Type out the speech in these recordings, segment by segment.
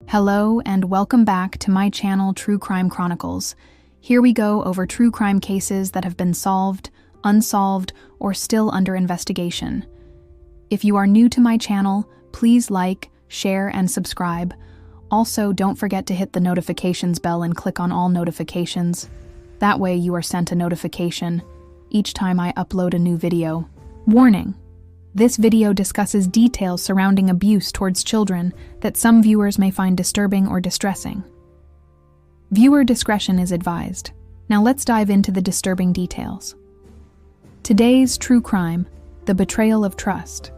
Hello and welcome back to my channel True Crime Chronicles. Here we go over true crime cases that have been solved, unsolved, or still under investigation. If you are new to my channel, please like, share, and subscribe. Also, don't forget to hit the notifications bell and click on all notifications. That way you are sent a notification each time I upload a new video. Warning: this video discusses details surrounding abuse towards children that some viewers may find disturbing or distressing. Viewer discretion is advised. Now let's dive into the disturbing details. Today's true crime, the betrayal of trust.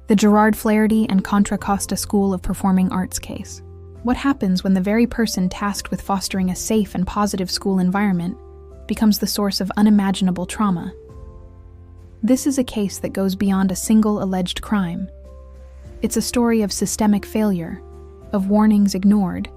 The Gerard Flaherty and Contra Costa School of Performing Arts case. What happens when the very person tasked with fostering a safe and positive school environment becomes the source of unimaginable trauma? This is a case that goes beyond a single alleged crime. It's a story of systemic failure, of warnings ignored,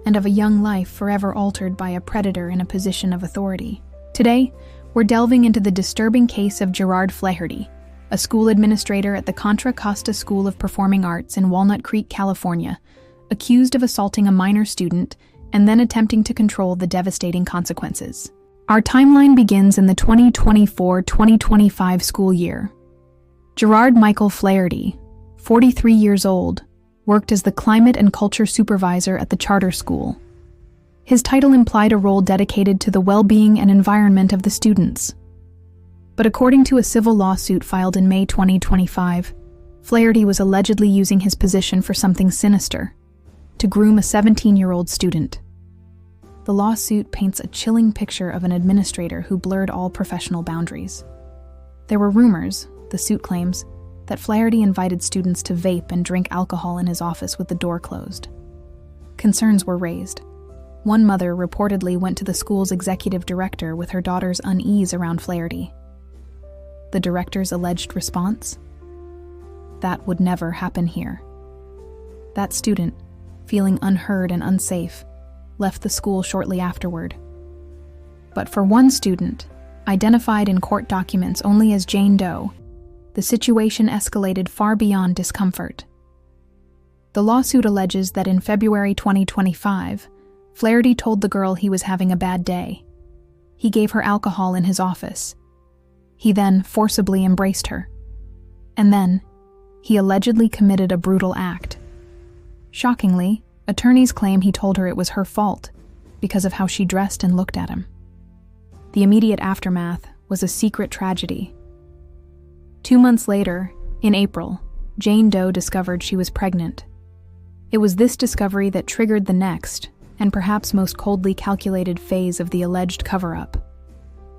and of a young life forever altered by a predator in a position of authority. Today, we're delving into the disturbing case of Gerard Flaherty, a school administrator at the Contra Costa School of Performing Arts in Walnut Creek, California, accused of assaulting a minor student and then attempting to control the devastating consequences. Our timeline begins in the 2024-2025 school year. Gerard Michael Flaherty, 43 years old, worked as the climate and culture supervisor at the charter school. His title implied a role dedicated to the well-being and environment of the students. But according to a civil lawsuit filed in May 2025, Flaherty was allegedly using his position for something sinister: to groom a 17-year-old student. The lawsuit paints a chilling picture of an administrator who blurred all professional boundaries. There were rumors, the suit claims, that Flaherty invited students to vape and drink alcohol in his office with the door closed. Concerns were raised. One mother reportedly went to the school's executive director with her daughter's unease around Flaherty. The director's alleged response? That would never happen here. That student, feeling unheard and unsafe, left the school shortly afterward. But for one student, identified in court documents only as Jane Doe, the situation escalated far beyond discomfort. The lawsuit alleges that in February 2025, Flaherty told the girl he was having a bad day. He gave her alcohol in his office. He then forcibly embraced her. And then, he allegedly committed a brutal act. Shockingly, attorneys claim he told her it was her fault because of how she dressed and looked at him. The immediate aftermath was a secret tragedy. 2 months later, in April, Jane Doe discovered she was pregnant. It was this discovery that triggered the next, and perhaps most coldly calculated phase of the alleged cover-up.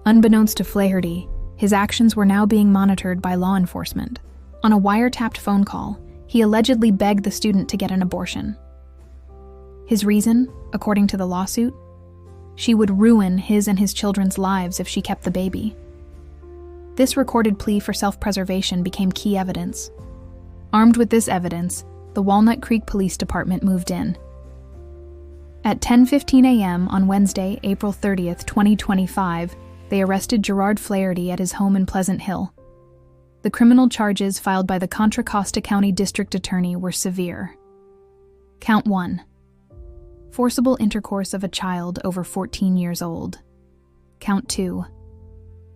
Unbeknownst to Flaherty, his actions were now being monitored by law enforcement. On a wiretapped phone call, he allegedly begged the student to get an abortion. His reason, according to the lawsuit? She would ruin his and his children's lives if she kept the baby. This recorded plea for self-preservation became key evidence. Armed with this evidence, the Walnut Creek Police Department moved in. At 10:15 a.m. on Wednesday, April 30th, 2025, they arrested Gerard Flaherty at his home in Pleasant Hill. The criminal charges filed by the Contra Costa County District Attorney were severe. Count 1. Forcible intercourse of a child over 14 years old. Count 2.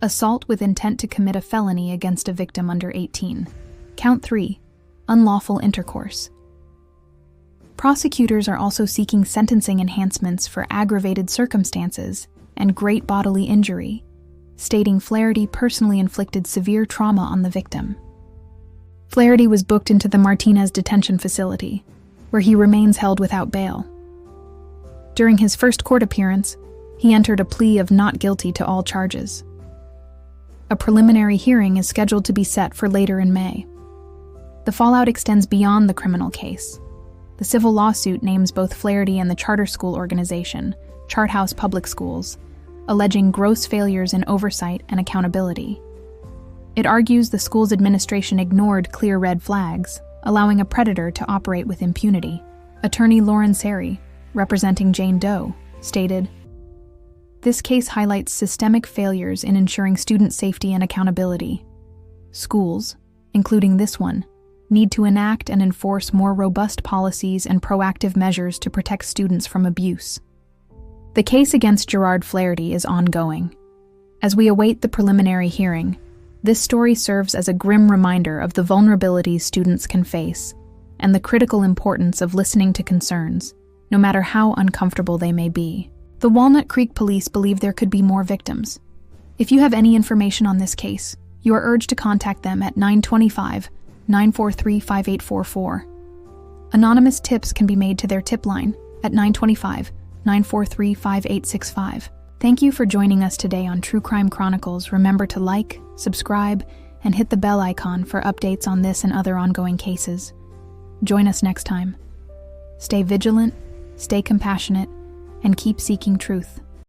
Assault with intent to commit a felony against a victim under 18. Count 3. Unlawful intercourse. Prosecutors are also seeking sentencing enhancements for aggravated circumstances and great bodily injury, stating Flaherty personally inflicted severe trauma on the victim. Flaherty was booked into the Martinez detention facility, where he remains held without bail. During his first court appearance, he entered a plea of not guilty to all charges. A preliminary hearing is scheduled to be set for later in May. The fallout extends beyond the criminal case. The civil lawsuit names both Flaherty and the charter school organization, Charthouse Public Schools, alleging gross failures in oversight and accountability. It argues the school's administration ignored clear red flags, allowing a predator to operate with impunity. Attorney Lauren Sari, representing Jane Doe, stated, "This case highlights systemic failures in ensuring student safety and accountability. Schools, including this one, need to enact and enforce more robust policies and proactive measures to protect students from abuse. The case against Gerard Flaherty is ongoing. As we await the preliminary hearing, this story serves as a grim reminder of the vulnerabilities students can face and the critical importance of listening to concerns, no matter how uncomfortable they may be. The Walnut Creek Police believe there could be more victims. If you have any information on this case, you are urged to contact them at 925-943-5844. Anonymous tips can be made to their tip line at 925-943-5865. Thank you for joining us today on True Crime Chronicles. Remember to like, subscribe, and hit the bell icon for updates on this and other ongoing cases. Join us next time. Stay vigilant, stay compassionate, and keep seeking truth.